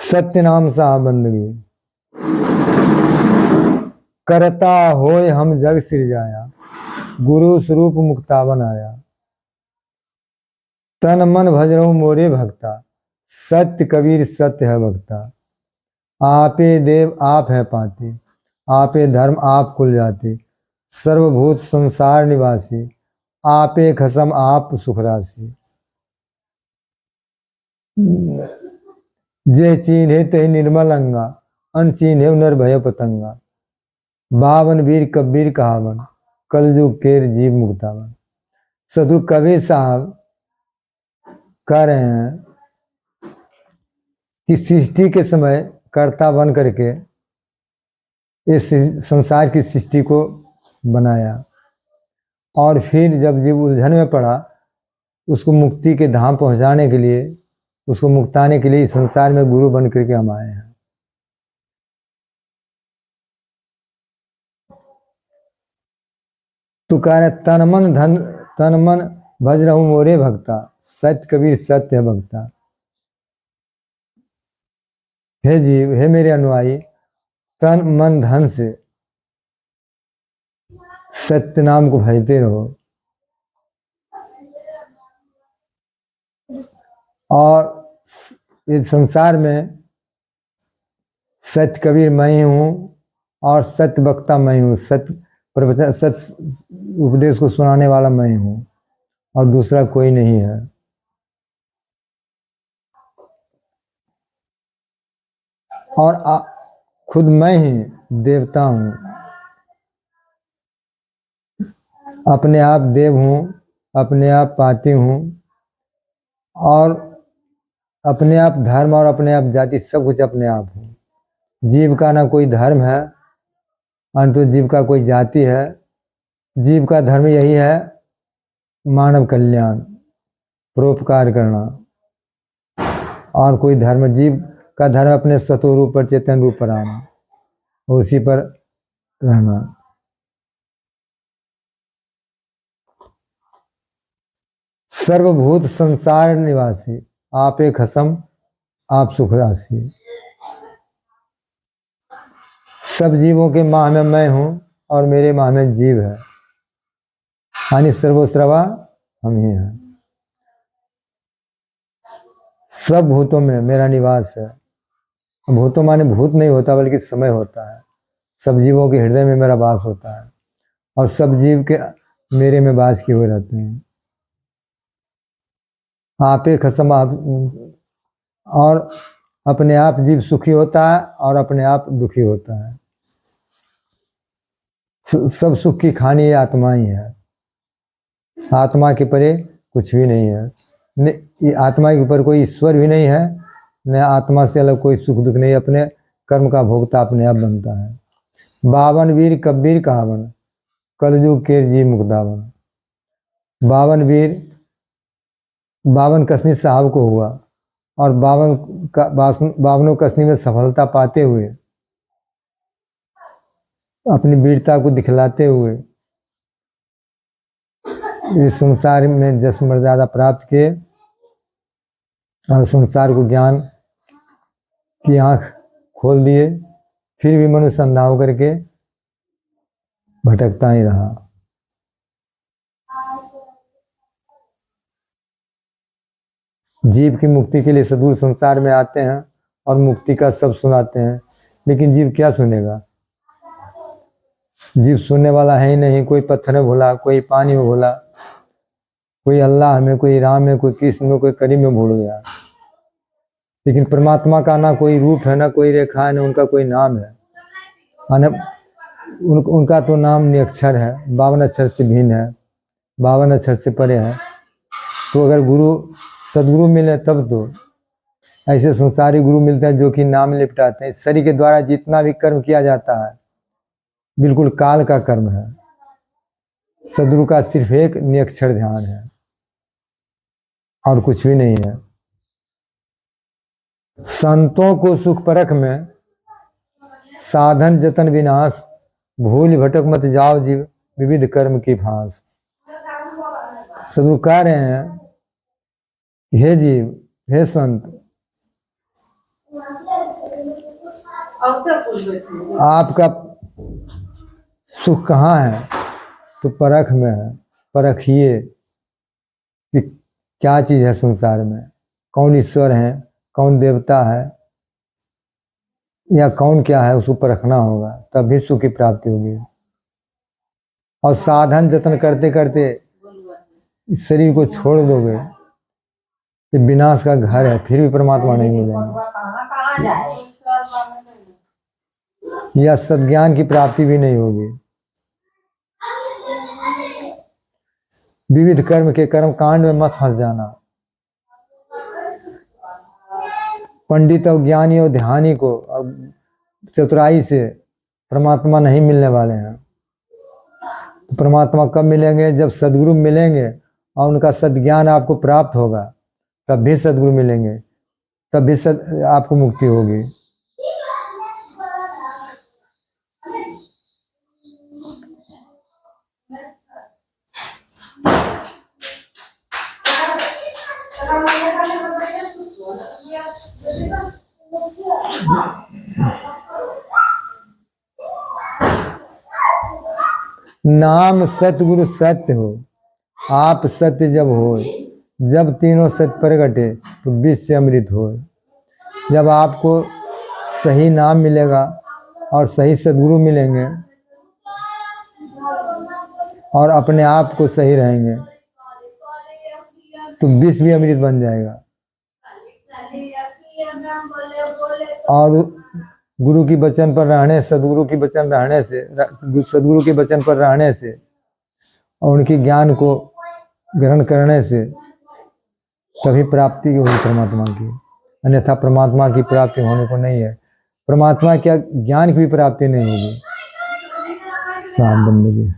सत्य नाम साहब बंदगी करता होय हम जग सिरजाया, गुरु स्वरूप मुक्ता बनाया। तन मन भज रहूं मोरे भक्ता, सत्य कबीर सत्य है भक्ता। आपे देव आप है पाते, आपे धर्म आप कुल जाते। सर्वभूत संसार निवासी, आपे खसम आप सुखरासी। जे चीन्हे ते निर्मल अंगा, अनचीन्हे नर भय पतंगा। बावन वीर कबीर कहावन, कलयुग केर जीव मुक्तावन। सदगुरु कबीर साहब कह रहे हैं कि सृष्टि के समय कर्ता बन करके इस संसार की सृष्टि को बनाया, और फिर जब जीव उलझन में पड़ा, उसको मुक्ति के धाम पहुंचाने के लिए, उसको मुक्ताने के लिए इस संसार में गुरु बन करके हम आए हैं। तो कह रहे तन मन भज रहूं मोरे भक्ता, सत्य कबीर सत्य है भक्ता। हे जीव, हे मेरे अनुयायी, तन मन धन से सत्य नाम को भजते रहो, और इस संसार में सत्य कबीर मैं ही हूँ और सत्य वक्ता मैं हूँ। सत्य प्रवचन, सत्य उपदेश को सुनाने वाला मैं हूँ और दूसरा कोई नहीं है। और खुद मैं ही देवता हूँ, अपने आप देव हूँ, अपने आप पाती हूँ, और अपने आप धर्म और अपने आप जाति, सब कुछ अपने आप हूँ। जीव का ना कोई धर्म है, अनंत जीव का कोई जाति है। जीव का धर्म यही है मानव कल्याण, परोपकार करना, और कोई धर्म, जीव का धर्म अपने स्वतः रूप पर, चेतन रूप पर आना, उसी पर रहना। सर्वभूत संसार निवासी, आप एक खसम आप सुख राशि। सब जीवों के माह में मैं हूं और मेरे माह में जीव है, यानी सर्वोस्रवा हम ही हैं। सब भूतों में मेरा निवास है। भूतों माने भूत नहीं होता, बल्कि समय होता है। सब जीवों के हृदय में मेरा वास होता है, और सब जीव के मेरे में वास किए हुए रहते हैं। आपे खसम आप, और अपने आप जीव सुखी होता है और अपने आप दुखी होता है। सब सुख की खानी आत्मा ही है, आत्मा के परे कुछ भी नहीं है। आत्मा के ऊपर कोई ईश्वर भी नहीं है, न आत्मा से अलग कोई सुख दुख नहीं। अपने कर्म का भोगता अपने आप बनता है। बावन वीर कबीर कहावन, कलयुग केर जीव मुक्तावन। बावन वीर, बावन कसनी साहब को हुआ, और बावनों कसनी में सफलता पाते हुए, अपनी वीरता को दिखलाते हुए इस संसार में जस मर्यादा प्राप्त किए, और संसार को ज्ञान की आंख खोल दिए। फिर भी मनुष्य अंधा होकर के भटकता ही रहा। जीव की मुक्ति के लिए सदगुरु संसार में आते हैं और मुक्ति का सब सुनाते हैं, लेकिन जीव क्या सुनेगा? जीव सुनने वाला है ही नहीं। कोई पत्थर में भूला, कोई पानी में भूला, कोई अल्लाह में, कोई राम में, कोई कृष्ण में, कोई करीम में भूल गया। लेकिन परमात्मा का ना कोई रूप है, ना कोई रेखा है, ना उनका कोई नाम है। उनका तो नाम निरक्षर है, 52 अक्षर से भिन्न है, 52 अक्षर से परे है। तो अगर गुरु सदगुरु मिले तब तो, ऐसे संसारी गुरु मिलते हैं जो कि नाम लिपटाते हैं। शरीर के द्वारा जितना भी कर्म किया जाता है बिल्कुल काल का कर्म है। सदगुरु का सिर्फ एक निरक्षर ध्यान है और कुछ भी नहीं है। संतों को सुख परख में साधन जतन विनाश, भूल भटक मत जाओ जीव विविध कर्म की फांस। सदगुरु कह रहे हैं, हे जीव, हे संत, आपका सुख कहाँ है? तो परख में है। परखिए कि क्या चीज है संसार में, कौन ईश्वर है, कौन देवता है, या कौन क्या है, उसको परखना होगा, तभी सुख की प्राप्ति होगी। और साधन जतन करते करते इस शरीर को छोड़ दोगे, ये विनाश का घर है, फिर भी परमात्मा नहीं मिलेंगे, या सद्ज्ञान की प्राप्ति भी नहीं होगी। विविध कर्म के कर्म कांड में मत फंस जाना। पंडित और ज्ञानी और ध्यानी को चतुराई से परमात्मा नहीं मिलने वाले हैं। तो परमात्मा कब मिलेंगे? जब सद्गुरु मिलेंगे और उनका सद्ज्ञान आपको प्राप्त होगा, तब भी सद्गुरु मिलेंगे, तब भी आपको मुक्ति होगी। नाम सतगुरु सत्य हो, आप सत्य जब हो, जब तीनों सत्य प्रगटे तो विश्व अमृत हो। जब आपको सही नाम मिलेगा और सही सद्गुरु मिलेंगे और अपने आप को सही रहेंगे तो विश्व भी अमृत बन जाएगा। और गुरु की वचन पर रहने, सदगुरु की वचन रहने से, सदगुरु के वचन पर रहने से और उनके ज्ञान को ग्रहण करने से तभी प्राप्ति होगी परमात्मा की, अन्यथा परमात्मा की प्राप्ति होने को नहीं है। परमात्मा क्या ज्ञान की भी प्राप्ति नहीं होगी। साफ बंदगी।